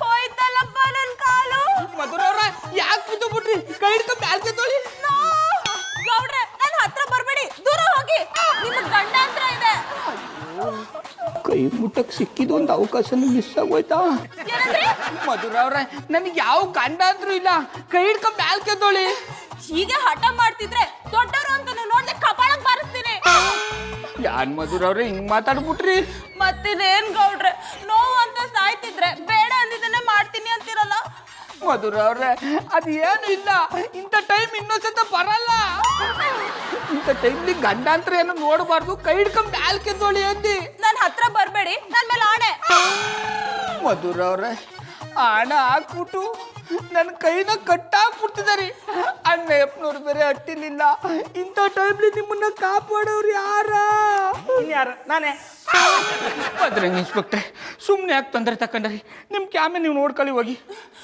ಹೋಯ್ತಲ್ಲಪ್ಪ ನನ್ ಕಾಲು. ಮಧುರವ್ರ ಯಾಕೆ ಬಿದ್ದು ಬಿಟ್ರಿ? ಕೈ ಹಿಡ್ಕೊಂಡು ಬ್ಯಾಲ್ಕೆ ತೊಳಿ. ಗೌಡ್ರೆ ನನ್ನ ಹತ್ರ ಬರ್ಬೇಡಿ, ದೂರ ಹೋಗಿ. ನಿಮ್ಗೆ ಗಂಡಾಂತರ ಇದೆ. ಕೈ ಮುಟ್ಟಕ್ ಸಿಕ್ಕಿದ ಒಂದು ಅವಕಾಶನ ಮಿಸ್ ಆಗೋಯ್ತಾ? ಮಧುರವ್ರ ನನಗೆ ಯಾವ ಗಂಡ ಅಂದ್ರೂ ಇಲ್ಲ, ಕೈ ಹಿಡ್ಕೊಂಡು ಬ್ಯಾಲ್ಕೆ ತೊಳಿ. ಹೀಗೆ ಹಠ ಮಾಡ್ತಿದ್ರೆ ದೊಡ್ಡವರು ಅಂತ ನೋಡ್ದೆ ಕಪಾಳಕ್ ಬಾರಿಸ್ತೀನಿ. ಯಾನ್ ಮಧುರವ್ರೆ ಹಿಂಗ್ ಮಾತಾಡ್ಬಿಟ್ರಿ? ಮತ್ತಿನೇನ್ ಗೌಡ್ರೆ, ನೋವು ಅಂತ ಸಾಯ್ತಿದ್ರೆ ಬೇಡ ಅಂದಿದ್ದನ್ನೇ ಮಾಡ್ತೀನಿ ಅಂತಿರಲ್ಲ. ಮಧುರವ್ರೆ ಅದು ಏನು ಇಲ್ಲ, ಇಂಥ ಟೈಮ್ ಇನ್ನೊಂದ್ಸತ ಬರಲ್ಲ. ಇಂಥ ಟೈಮ್ಲಿ ಗಂಡಾಂತರ ಏನು ನೋಡಬಾರ್ದು, ಕೈ ಹಿಡ್ಕೊಂಡು ಬ್ಯಾಲ್ಕೆ ತೊಳಿ ಅಂದಿ. ನನ್ನ ಹತ್ರ ಬರ್ಬೇಡಿ, ನನ್ ಮೇಲೆ ಆಣೆ. ಮಧುರವ್ರೆ ಹಣ ಹಾಕ್ಬಿಟ್ಟು ನನ್ನ ಕೈನ ಕಟ್ಟಾಕ್ಬಿಡ್ತಿದಾರಿ. ಅಣ್ಣಯ್ಯಪ್ಪನವ್ರು ಬೇರೆ ಅಟ್ಟಿಲಿಲ್ಲ. ಇಂಥ ಟೈಮ್ಲಿ ನಿಮ್ಮನ್ನ ಕಾಪಾಡೋರು ಯಾರ? ಇನ್ಯಾರು? ನಾನೇ. ಬದ್ರಂಗ ಇನ್ಸ್ಪೆಕ್ಟ್ರೆ ಸುಮ್ಮನೆ ಯಾಕೆ ತೊಂದರೆ ತಕೊಂಡ್ರಿ? ನಿಮ್ಮ ಕ್ಯಾಮೆ ನೀವು ನೋಡ್ಕೊಳ್ಳಿ ಹೋಗಿ.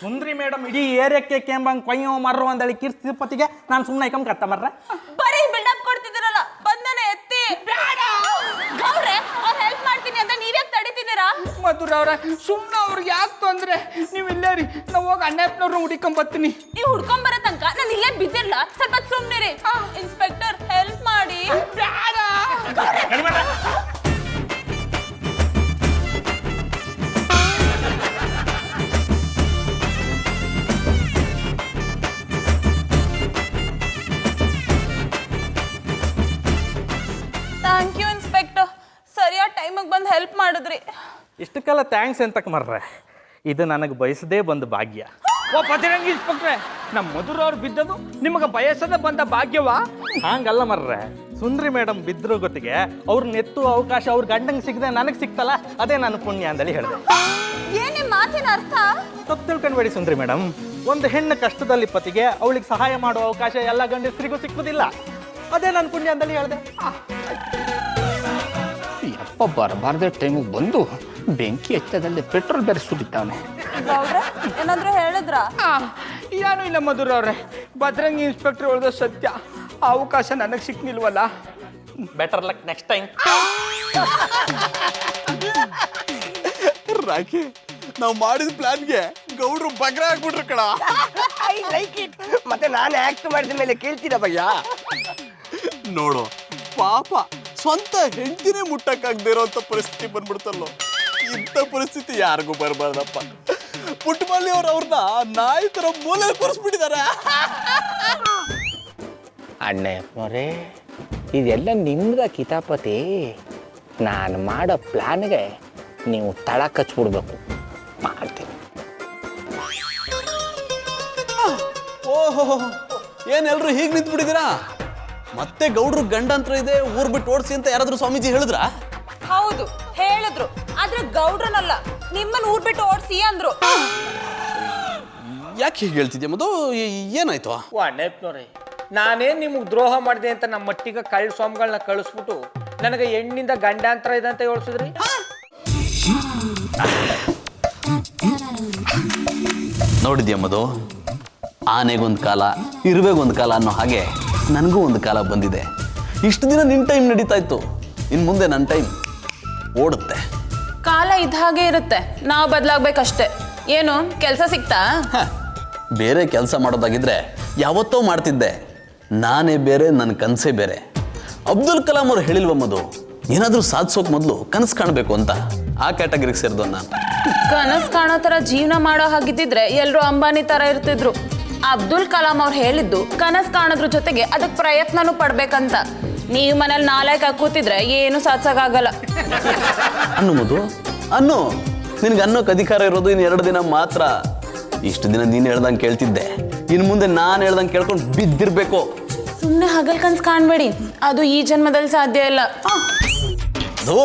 ಸುಂದ್ರಿ ಮೇಡಮ್ ಇಡೀ ಏರಿಯಾಕ್ಕೆ ಕೇಂಬಂಗ್ ಕೊಯ್ಯೋ ಮರ್ರು ಅಂದಳಿ ಕೀರ್ತಿಪತಿಗೆ ನಾನು ಸುಮ್ಮನೆ ಐಕಮ್ ಕತ್ತ ಮರ್ರ. ಬರೀ ಬಿಲ್ಡಪ್ ಕೊಡ್ತಿದ್ದೀರಲ್ಲ, ಬಂದನೆ ಎತ್ತಿ. ಬೇಡ ಗೌಡ್ರೆ, ಅವ್ರು ಹೆಲ್ಪ್ ಮಾಡ್ತೀನಿ ಅಂತ ನೀವ್ಯಾಕೆ ತಡಿತಿದ್ದೀರಾ? ಮಧುರವ್ರ ಸುಮ್ಮನೆ ಅವ್ರಿಗೆ ಯಾಕೆ ತೊಂದರೆ? ನೀವು ಇಲ್ಲೇ ರೀ, ನಾವು ಹೋಗಿ ಅಣ್ಣಪ್ಪನವ್ರನ್ನ ಹುಡುಕೊಂಬರ್ತೀನಿ. ನೀವು ಹುಡ್ಕೊಂಬರೋ ತನಕ ನಾನು ಇಲ್ಲೇ ಬಿದ್ದಿಲ್ಲ. ಸ್ವಲ್ಪ ಸುಮ್ಮನಿರಿ. ಇನ್ಸ್ಪೆಕ್ಟರ್ ಹೆಲ್ಪ್ ಮಾಡಿ. ಬೇಡ. ಥ್ಯಾಂಕ್ ಯು ಇನ್ಸ್ಪೆಕ್ಟರ್, ಸರಿಯಾದ ಟೈಮಿಗೆ ಬಂದು ಹೆಲ್ಪ್ ಮಾಡಿದ್ರಿ. ಇಷ್ಟಕ್ಕೆಲ್ಲ ಥ್ಯಾಂಕ್ಸ್ ಎಂತಕ್ಕೆ ಮರ್ರೆ, ಇದು ನನಗೆ ಬಯಸದೇ ಬಂದ ಭಾಗ್ಯ. ಓ ಬಜರಂಗಿ ಇನ್ಸ್ಪೆಕ್ಟ್ರೆ, ನಮ್ಮ ಮಧುರವ್ರು ಬಿದ್ದದು ನಿಮಗೆ ಬಯಸದ ಬಂದ ಭಾಗ್ಯವಾ? ಹಂಗಲ್ಲ ಮರ್ರೆ, ಸುಂದ್ರಿ ಮೇಡಮ್ ಬಿದ್ದರೂ ಗೊತ್ತಿಗೆ ಅವ್ರನ್ನ ಎತ್ತು ಅವಕಾಶ ಅವ್ರ ಗಂಡಂಗೆ ಸಿಗದೆ ನನಗೆ ಸಿಕ್ತಲ್ಲ, ಅದೇ ನಾನು ಪುಣ್ಯ ಅಂದಳಿ ಹೇಳಿದೆ. ಏನ್ ನಿಮ್ಮ ಮಾತಿನ ಅರ್ಥ? ತಪ್ಪು ತಿಳ್ಕೊಂಡ್ಬೇಡಿ ಸುಂದ್ರಿ ಮೇಡಮ್, ಒಂದು ಹೆಣ್ಣು ಕಷ್ಟದಲ್ಲಿ ಪತಿಗೆ ಅವಳಿಗೆ ಸಹಾಯ ಮಾಡುವ ಅವಕಾಶ ಎಲ್ಲ ಗಂಡಸರಿಗೂ ಸಿಕ್ಕುದಿಲ್ಲ, ಅದೇ ನಾನು ಪುಣ್ಯ ಅಂದಳಿ ಹೇಳಿದೆ. ಯಪ್ಪ ಬರಬಾರ್ದ ಟೈಮಿಗೆ ಬಂದು ಬೆಂಕಿ ಹಚ್ಚದಲ್ಲಿ ಪೆಟ್ರೋಲ್ ಬೇರೆ ಸುರಿತಾವನೆ. ಗೌಡ್ರೆ ಏನಾದ್ರು ಹೇಳಿದ್ರಾ? ಏನೂ ಇಲ್ಲ ಮಧುರವ್ರೆ, ಬಜರಂಗಿ ಇನ್ಸ್ಪೆಕ್ಟರ್ ಹೇಳಿದ ಸತ್ಯ. ಆ ಅವಕಾಶ ನನಗೆ ಸಿಕ್ನಿಲ್ವಲ್ಲ. Better luck next time. Rocky, ನಾವು ಮಾಡಿದ ಪ್ಲಾನ್ಗೆ ಗೌಡ್ರು ಬಗ್ರ ಆಗ್ಬಿಟ್ರು ಕಣ. I like it. ಮತ್ತೆ ನಾನು ಆಕ್ಟ್ ಮಾಡಿದ ಮೇಲೆ ಕೇಳ್ತೀರಾ ಭಯ್ಯ? ನೋಡು ಪಾಪ, ಸ್ವಂತ ಹೆಂಡತಿನೇ ಮುಟ್ಟಕ್ಕಾಗದೇ ಇರೋಂಥ ಪರಿಸ್ಥಿತಿ ಬಂದ್ಬಿಡ್ತಲ್ಲೋ. ಇಂಥ ಪರಿಸ್ಥಿತಿ ಯಾರಿಗೂ ಬರಬಾರ್ದಪ್ಪ. ಪುಟ್ಟಮಲ್ಲಿ ಅವ್ರನ್ನ ನಾಯಿ ತರ ಮೂಲೆ ಕೂರಿಸ್ಬಿಟ್ಟಿದ್ದಾರೆ. ಅಣ್ಣಪ್ಪನವ್ರೆ ಇದೆಲ್ಲ ನಿಮ್ದ ಕಿತಾಪತಿ. ನಾನು ಮಾಡೋ ಪ್ಲಾನ್ಗೆ ನೀವು ತಳ ಕಚ್ಬಿಡ್ಬೇಕು. ಮಾಡ್ತೀನಿ. ಓಹೋ, ಏನೆಲ್ರು ಹೀಗೆ ನಿಂತ್ಬಿಟ್ಟಿದ್ದೀರಾ? ಮತ್ತೆ ಗೌಡ್ರು ಗಂಡಂತ್ರ ಇದೆ, ಊರ್ ಬಿಟ್ಟು ಓಡಿಸಿ ಅಂತ ಯಾರಾದ್ರೂ ಸ್ವಾಮೀಜಿ ಹೇಳಿದ್ರಾ? ಹೌದು ಹೇಳಿದ್ರು, ಆದ್ರೆ ಗೌಡ್ರನಲ್ಲ, ನಿಮ್ಮನ್ನ ಊರ್ ಬಿಟ್ಟು ಓಡಿಸಿ ಅಂದ್ರು. ಯಾಕೆ ಹೀಗೆ ಹೇಳ್ತಿದ್ಯಾ ಮಧು? ಏನಾಯ್ತು? ಓ ಅಣ್ಣಪ್ಪನವ್ರೆ, ನಾನೇನು ನಿಮಗೆ ದ್ರೋಹ ಮಾಡಿದೆ ಅಂತ ನಮ್ಮ ಮಟ್ಟಿಗೆ ಕಳ್ಳ ಸ್ವಾಮಿಗಳನ್ನ ಕಳಿಸ್ಬಿಟ್ಟು ನನಗೆ ಹೆಣ್ಣಿಂದ ಗಂಡಾಂತರ ಇದೆ ಅಂತ ಹೇಳ್ಸಿದ್ರಿ? ನೋಡಿದ್ಯಾ ಮಧು, ಆನೆಗೊಂದು ಕಾಲ ಇರುವೆಗೊಂದು ಕಾಲ ಅನ್ನೋ ಹಾಗೆ ನನಗೂ ಒಂದು ಕಾಲ ಬಂದಿದೆ. ಇಷ್ಟು ದಿನ ನಿನ್ನ ಟೈಮ್ ನಡೀತಾ ಇತ್ತು, ಇನ್ನು ಮುಂದೆ ನನ್ನ ಟೈಮ್ ಓಡುತ್ತೆ. ಕಾಲ ಇದ್ದ ಹಾಗೆ ಇರುತ್ತೆ, ನಾವು ಬದಲಾಗ್ಬೇಕಷ್ಟೇ. ಏನು ಕೆಲಸ ಸಿಕ್ತಾ? ಬೇರೆ ಕೆಲಸ ಮಾಡೋದಾಗಿದ್ರೆ ಯಾವತ್ತೋ ಮಾಡ್ತಿದ್ದೆ. ನಾನೇ ಬೇರೆ, ನನ್ನ ಕನಸೇ ಬೇರೆ. ಅಬ್ದುಲ್ ಕಲಾಂ ಅವ್ರು ಹೇಳಿಲ್ವ ಮಧು, ಏನಾದರೂ ಸಾಧಿಸೋಕೆ ಮೊದಲು ಕನಸು ಕಾಣಬೇಕು ಅಂತ. ಆ ಕ್ಯಾಟಗರಿಗೆ ಸೇರಿದವ್ ನಾನು. ಕನಸು ಕಾಣೋ ಥರ ಜೀವನ ಮಾಡೋ ಹಾಗಿದ್ದಿದ್ರೆ ಎಲ್ಲರೂ ಅಂಬಾನಿ ಥರ ಇರ್ತಿದ್ರು. ಅಬ್ದುಲ್ ಕಲಾಂ ಅವ್ರು ಹೇಳಿದ್ದು ಕನಸು ಕಾಣೋದ್ರ ಜೊತೆಗೆ ಅದಕ್ಕೆ ಪ್ರಯತ್ನನೂ ಪಡ್ಬೇಕಂತ. ನೀವು ಮನೇಲಿ ನಾಲ್ಕು ಕೂತಿದ್ರೆ ಏನು ಸಾಧಿಸೋಕ್ಕಾಗಲ್ಲ. ಅನ್ನು ಮಧು, ಅನ್ನು. ನಿನಗೆ ಅನ್ನೋಕೆ ಅಧಿಕಾರ ಇರೋದು ಇನ್ನು 2 ದಿನ ಮಾತ್ರ. ಇಷ್ಟು ದಿನ ನೀನು ಹೇಳ್ದಂಗೆ ಕೇಳ್ತಿದ್ದೆ, ಇನ್ನು ಮುಂದೆ ನಾನು ಹೇಳ್ದಂಗೆ ಕೇಳ್ಕೊಂಡು ಬಿದ್ದಿರ್ಬೇಕು. ಸುಮ್ಮನೆ ಹಗಲ್ ಕನ್ಸು ಕಾಣಬೇಡಿ, ಅದು ಈ ಜನ್ಮದಲ್ಲಿ ಸಾಧ್ಯ ಇಲ್ಲ. ಅದು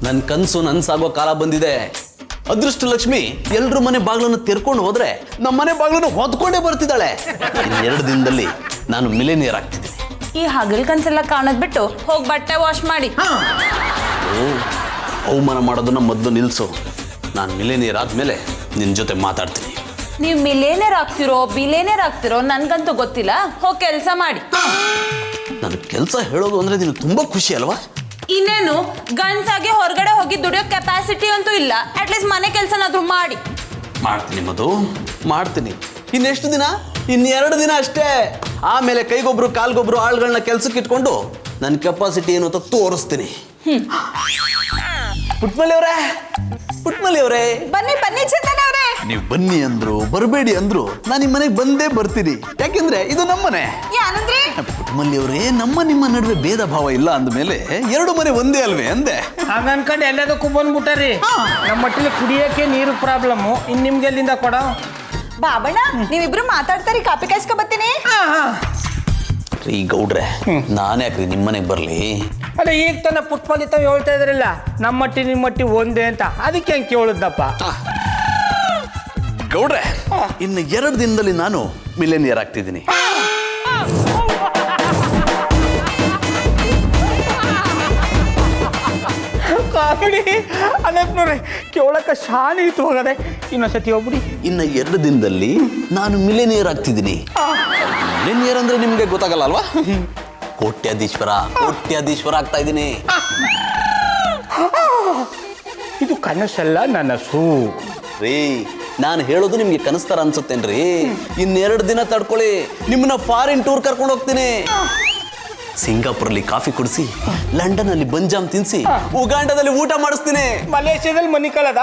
ನನ್ನ ಕನಸು ನನ್ಸಾಗೋ ಕಾಲ ಬಂದಿದೆ. ಅದೃಷ್ಟ ಲಕ್ಷ್ಮಿ ಎಲ್ರ ಮನೆ ಬಾಗಿಲನ್ನು ತೆರ್ಕೊಂಡು ಹೋದ್ರೆ ನಮ್ಮ ಮನೆ ಬಾಗಿಲನ್ನು ಹೊದ್ಕೊಂಡೇ ಬರ್ತಿದ್ದಾಳೆ. ಇನ್ನು 2 ದಿನದಲ್ಲಿ ನಾನು ಮಿಲೇನಿಯರ್ ಆಗ್ತಿದ್ದೀನಿ. ಈ ಹಗಲ್ ಕನ್ಸೆಲ್ಲ ಕಾಣೋದ್ ಬಿಟ್ಟು ಹೋಗಿ ಬಟ್ಟೆ ವಾಶ್ ಮಾಡಿ. ಅವಮಾನ ಮಾಡೋದನ್ನ ಮೊದಲು ನಿಲ್ಲಿಸು. ನಾನು ಮಿಲೇನಿಯರ್ ಆದ್ಮೇಲೆ ನಿನ್ನ ಜೊತೆ ಮಾತಾಡ್ತೀನಿ. ನೀವು ಮಿಲೇನಿಯರ್ ಆಗ್ತಿರೋ ಬಿಲೇನಿಯರ್ ಆಗ್ತಿರೋ ನನ್ಗಂತೂ ಗೊತ್ತಿಲ್ಲ. ಹೋಗಿ ಕೆಲಸ ಮಾಡಿ. ನನ್ನ ಕೆಲಸ ಹೇಳೋದು ಅಂದ್ರೆ ನಿನಗೆ ತುಂಬಾ ಖುಷಿ ಅಲ್ವಾ? ಇನ್ನೇನು ಗಂಡ್ಸಾಗಿ ಹೊರಗಡೆ ಹೋಗಿ ದುಡಿಯೋ ಕೆಪಾಸಿಟಿ ಅಂತೂ ಇಲ್ಲ. ಅಟ್ಲೀಸ್ಟ್ ಮನೆ ಕೆಲಸನಾದ್ರೂ ಮಾಡಿ. ಮಾಡ್ತೀನಿ ಮಧು, ಮಾಡ್ತೀನಿ. ಇನ್ನೆಷ್ಟು ದಿನ? ಇನ್ನೆರಡು ದಿನ ಅಷ್ಟೇ. ಆಮೇಲೆ ಕೈಗೊಬ್ರು ಕಾಲ್ಗೊಬ್ರು ಆಳುಗಳನ್ನ ಕೆಲ್ಸಕ್ಕೆ ಇಟ್ಕೊಂಡು ನನ್ನ ಕೆಪಾಸಿಟಿ ಏನು ಅಂತ ತೋರಿಸ್ತೀನಿ. ಪುಟ್ಮಲಿ ಅವರೇ ಬನ್ನಿ ಬನ್ನಿ ಚಂದನ ಅವರೇ. ನೀವು ಬನ್ನಿ ಅಂದ್ರು ಬರಬೇಡಿ ಅಂದ್ರು ನಾನು ನಿಮ್ಮ ಮನೆಗೆ ಬಂದೇ ಬರ್ತೀನಿ. ಯಾಕೆಂದ್ರೆ ಇದು ನಮ್ಮನೆ. ಏನಂದ್ರೆ ಪುಟ್ಮಲ್ಲಿ ಅವರೇ, ನಿಮ್ಮ ನಡುವೆ ಭೇದ ಭಾವ ಇಲ್ಲ ಅಂದಮೇಲೆ ಎರಡು ಮನೆ ಒಂದೇ ಅಲ್ವೇ ಅಂದೆ. ಹಂಗ ಅನ್ಕೊಂಡು ಎಲ್ಲದಕ್ಕೂ ಬಂದ್ಬಿಟ್ಟಾರಿ. ನಮ್ಮ ಮಟ್ಟಿಗೆ ಕುಡಿಯಕ್ಕೆ ನೀರು ಪ್ರಾಬ್ಲಮ್ಮು. ಇನ್ ನಿಮ್ಗೆ ಎಲ್ಲಿಂದ ಕೊಡೋ? ಬಾಬಣ್ಣ ನೀವಿಬ್ರು ಮಾತಾಡ್ತಾರಿ, ಕಾಪಿ ಕಾಯ್ಸ್ಕೊ ಬರ್ತೀನಿ. ರೀ ಗೌಡ್ರೆ, ನಾನು ಯಾಕ್ರಿ ನಿಮ್ಮ ಮನೆಗೆ ಬರಲಿ? ಅಲ್ಲ, ಈಗ ತನ್ನ ಪುಟ್ಪಲ್ಲಿ ತಾವು ಹೇಳ್ತಾ ಇದ್ರಲ್ಲ ನಮ್ಮ ಮಟ್ಟಿ ನಿಮ್ಮ ಮಟ್ಟಿ ಒಂದೇ ಅಂತ, ಅದಕ್ಕೆ ಹೆಂಗೆ ಕೇಳಿದ್ದಪ್ಪ. ಗೌಡ್ರೆ, ಇನ್ನು 2 ದಿನದಲ್ಲಿ ನಾನು ಮಿಲೇನಿಯರ್ ಆಗ್ತಿದ್ದೀನಿ. ಕಾಮಿಡಿ ಅನಕ್ನವ್ರೆ, ಕೇಳಕ್ಕೆ ಶಾನಿ ಇತ್ತು ಹೋಗದೆ. ಇನ್ನೊಂದ್ಸತಿ ಹೋಗ್ಬಿಡಿ. ಇನ್ನು 2 ದಿನದಲ್ಲಿ ನಾನು ಮಿಲೇನಿಯರ್ ಆಗ್ತಿದ್ದೀನಿ. ಮಿಲೇನಿಯರ್ ಅಂದ್ರೆ ನಿಮ್ಗೆ ಗೊತ್ತಾಗಲ್ಲ ಅಲ್ವಾ? ಕೋಟ್ಯಾಧೀಶ್ವರ ಆಗ್ತಾ ಇದ್ದೀನಿ. ಇದು ಕನಸಲ್ಲ, ನನಸು. ರೀ, ನಾನು ಹೇಳೋದು ನಿಮ್ಗೆ ಕನಸ್ತಾರ ಅನ್ಸುತ್ತೇನ್ರಿ? ಇನ್ನೆರಡು ದಿನ ತಡ್ಕೊಳ್ಳಿ, ನಿಮ್ಮನ್ನ ಫಾರಿನ್ ಟೂರ್ ಕರ್ಕೊಂಡು ಹೋಗ್ತೀನಿ. ಸಿಂಗಾಪುರಲ್ಲಿ ಕಾಫಿ ಕುಡಿಸಿ, ಲಂಡನ್ ಅಲ್ಲಿ ಬಂಜಾಮ್ ತಿನ್ಸಿ, ಉಗಾಂಡದಲ್ಲಿ ಊಟ ಮಾಡಿಸ್ತೀನಿ. ಮಲೇಷ್ಯಾದಲ್ಲಿ ಮನಿ ಕಳದ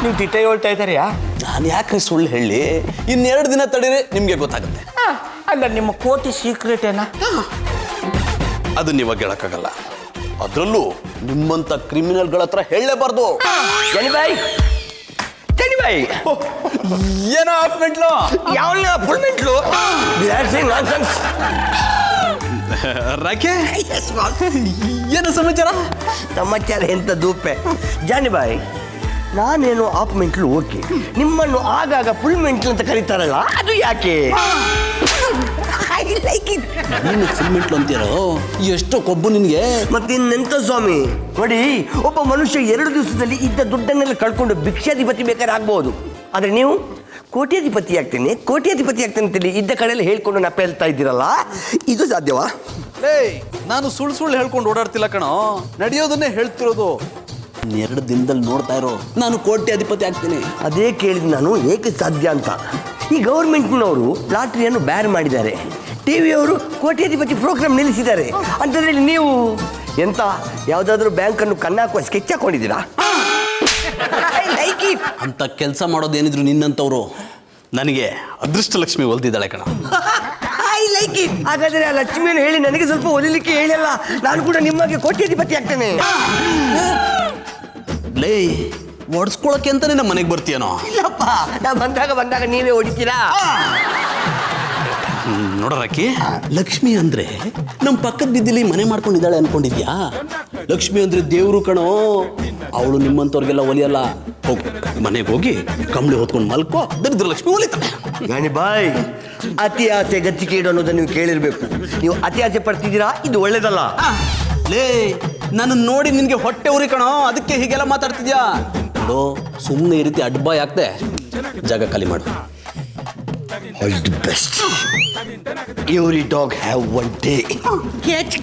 ನೀವು ದಿಟ ಹೇಳ್ತಾ ಇದ್ದಾರ್ಯಾ? ನಾನು ಯಾಕ್ರಿ ಸುಳ್ಳು ಹೇಳಿ? ಇನ್ನೆರಡು ದಿನ ತಡೀರಿ, ನಿಮ್ಗೆ ಗೊತ್ತಾಗುತ್ತೆ. ಅಲ್ಲ, ನಿಮ್ಮ ಕೋಟಿ ಸೀಕ್ರೆಟ್ ಏನ? ಅದನ್ನ ಇವಾಗ ಹೇಳಕ್ಕಾಗಲ್ಲ. ಅದ್ರಲ್ಲೂ ನಿಮ್ಮಂತ ಕ್ರಿಮಿನಲ್ಗಳ ಹತ್ರ ಹೇಳಲೇಬಾರ್ದು. ಏನೋ ಹಾಫ್ಮೆಂಟ್ಲು, ಯಾವ ಫುಲ್ ಮೆಂಟ್ಲು ರಾಕೆ, ಏನು ಸಮಾಚಾರ? ಸಮಾಚಾರ ಎಂತ ದೂಪೆ ಜಾನಿಬಾಯಿ. ನಾನೇನು ಆಫ್ ಮೆಂಟ್ಲು ಓಕೆ, ನಿಮ್ಮನ್ನು ಆಗಾಗ ಫುಲ್ ಮೆಂಟ್ಲು ಅಂತ ಕರೀತಾರಲ್ಲ, ಅದು ಯಾಕೆ? ನೀನು ಸಿಮೆಂಟ್ಲು ಅಂತೀರೋ? ಎಷ್ಟೋ ಕೊಬ್ಬು ನಿನ್ಗೆ. ಮತ್ತಿನ್ನೆಂತ ಸ್ವಾಮಿ ನೋಡಿ, ಒಬ್ಬ ಮನುಷ್ಯ 2 ದಿವಸದಲ್ಲಿ ಇದ್ದ ದುಡ್ಡನ್ನೆಲ್ಲ ಕಳ್ಕೊಂಡು ಭಿಕ್ಷಾಧಿಪತಿ ಬೇಕಾದ್ರೆ ಆಗ್ಬಹುದು. ಆದ್ರೆ ನೀವು ಕೋಟ್ಯಾಧಿಪತಿ ಆಗ್ತೇನೆ ಅಂತೇಳಿ ಇದ್ದ ಕಡೆಯಲ್ಲಿ ಹೇಳ್ಕೊಂಡು ನಪ್ಪ ಹೇಳ್ತಾ ಇದ್ದೀರಲ್ಲ, ಇದು ಸಾಧ್ಯವಾ? ನಾನು ಸುಳ್ಳು ಹೇಳ್ಕೊಂಡು ಓಡಾಡ್ತಿಲ್ಲ ಕಣೋ, ನಡೆಯೋದನ್ನೇ ಹೇಳ್ತಿರೋದು. 2 ದಿನದಲ್ಲಿ ನೋಡ್ತಾ ಇರೋ, ನಾನು ಕೋಟ್ಯಾಧಿಪತಿ ಆಗ್ತೀನಿ. ಅದೇ ಕೇಳಿದ್ ನಾನು, ಏಕೆ ಸಾಧ್ಯ ಅಂತ. ಈ ಗೌರ್ಮೆಂಟ್ನವರು ಲಾಟ್ರಿಯನ್ನು ಬ್ಯಾನ್ ಮಾಡಿದ್ದಾರೆ, ಟಿವಿಯವರು ಕೋಟ್ಯಾಧಿಪತಿ ಪ್ರೋಗ್ರಾಮ್ ನಿಲ್ಲಿಸಿದ್ದಾರೆ. ಅಂತಂದ್ರೆ ನೀವು ಎಂತ ಯಾವುದಾದ್ರೂ ಬ್ಯಾಂಕನ್ನು ಕಣ್ಣಾಕುವ ಸ್ಕೆಚ್ ಹಾಕೊಂಡಿದ್ದೀರಾ? ಅಂತ ಕೆಲಸ ಮಾಡೋದೇನಿದ್ರು ನಿನ್ನಂತವ್ರು. ನನಗೆ ಅದೃಷ್ಟ ಲಕ್ಷ್ಮಿ ಒಲ್ದಿದ್ದಾಳೆ ಕಣ. ಹಾಗಾದ್ರೆ ಆ ಲಕ್ಷ್ಮಿಯನ್ನು ಹೇಳಿ ನನಗೆ ಸ್ವಲ್ಪ ಒಲಿಲಿಕ್ಕೆ ಹೇಳಿಲ್ಲ, ನಾನು ಕೂಡ ನಿಮಗೆ ಕೋಟ್ಯಾಧಿಪತಿ ಆಗ್ತೇನೆ. ಲೇ, ಒಡ್ಸ್ಕೊಳಕ್ಕೆ ಅಂತಾನೆ ನಮ್ಮ ಮನೆಗೆ ಬರ್ತೀಯನೋ? ಇಲ್ಲಪ್ಪ, ನಾ ಬಂದಾಗ ನೀವೇ ಹೊಡಿತೀರಾ? ನೋಡೋರಕ್ಕಿ, ಲಕ್ಷ್ಮಿ ಅಂದ್ರೆ ನಮ್ಮ ಪಕ್ಕದ ಬಿದ್ದಿಲಿ ಮನೆ ಮಾಡ್ಕೊಂಡಿದ್ದಾಳೆ ಅನ್ಕೊಂಡಿದ್ಯಾ? ಲಕ್ಷ್ಮಿ ಅಂದ್ರೆ ದೇವ್ರು ಕಣೋ. ಅವಳು ನಿಮ್ಮಂತವ್ರಿಗೆಲ್ಲ ಒಲಿಯಲ್ಲ. ಹೋಗು, ಮನೆಗೆ ಹೋಗಿ ಕಂಬಳಿ ಹೊತ್ಕೊಂಡು ಮಲ್ಕೋ, ದರಿದ್ರ ಲಕ್ಷ್ಮಿ ಒಲಿತಾಳೆ. ಬಾಯ್, ಅತಿ ಆಸೆ ಗಚ್ಚಿಕೇಡು ಅನ್ನೋದನ್ನು ನೀವು ಕೇಳಿರ್ಬೇಕು. ನೀವು ಅತಿ ಆಸೆ ಪಡ್ತಿದ್ದೀರಾ, ಇದು ಒಳ್ಳೇದಲ್ಲ. ಲೇ, ನನ್ನ ನೋಡಿ ನಿನ್ಗೆ ಹೊಟ್ಟೆ ಉರಿ ಕಣೋ, ಅದಕ್ಕೆ ಹೀಗೆಲ್ಲ ಮಾತಾಡ್ತಿದ್ಯಾ? ಸುಮ್ಮನೆ ಈ ರೀತಿ ಅಡ್ಬಾಯ್ ಆಗ್ತೆ, ಜಾಗ ಖಾಲಿ ಮಾಡು. All the best. Every dog have one day. Catch.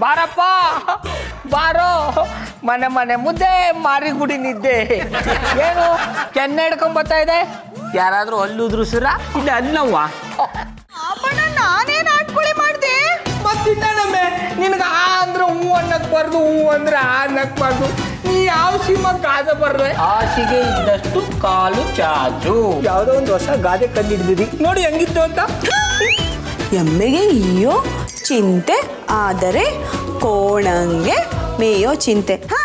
ಬಾರಪ್ಪ ಬಾರೋ, ಮನೆ ಮುದ್ದೆ ಮಾರಿ ಗುಡಿ ನಿದ್ದೆ. ಏನು ಕೆನ್ನೆ ಹಿಡ್ಕೊಂಡ್ ಬರ್ತಾ ಇದೆ? ಯಾರಾದ್ರೂ ಹಲ್ಲುದ್ರುಸಿರ? ಇಲ್ಲ ಅಲ್ಲವ್ವ. ನಾನೇನ್ ಆಟ್ಕೊಳ್ಳಿ ಮಾಡ್ದೆ? ಮತ್ತಿನ್ನೊಮ್ಮೆ ನಿನಗೆ ಆ ಅಂದ್ರೆ ಹೂ ಅನ್ನಕ್ ಬಾರ್ದು, ಹೂ ಅಂದ್ರೆ ಆ ಅನ್ನಕ್ ಬಾರ್ದು. ನೀ ಯಾವ ಸೀಮ ಗಾದೆ ಬರ್ರೆ? ಆಸೆಗೆ ಇದ್ದಷ್ಟು ಕಾಲು ಚಾಚು. ಯಾವುದೋ ಒಂದು ಹೊಸ ಗಾದೆ ಕಂಡಿಡ್ದಿರಿ ನೋಡಿ, ಹೆಂಗಿತ್ತು ಅಂತ. ಎಮ್ಮೆಗೆ ಇಯ್ಯೋ ಚಿಂತೆ, ಆದರೆ ಕೋಣಂಗೆ ಮೇಯೋ ಚಿಂತೆ. ಹಾ,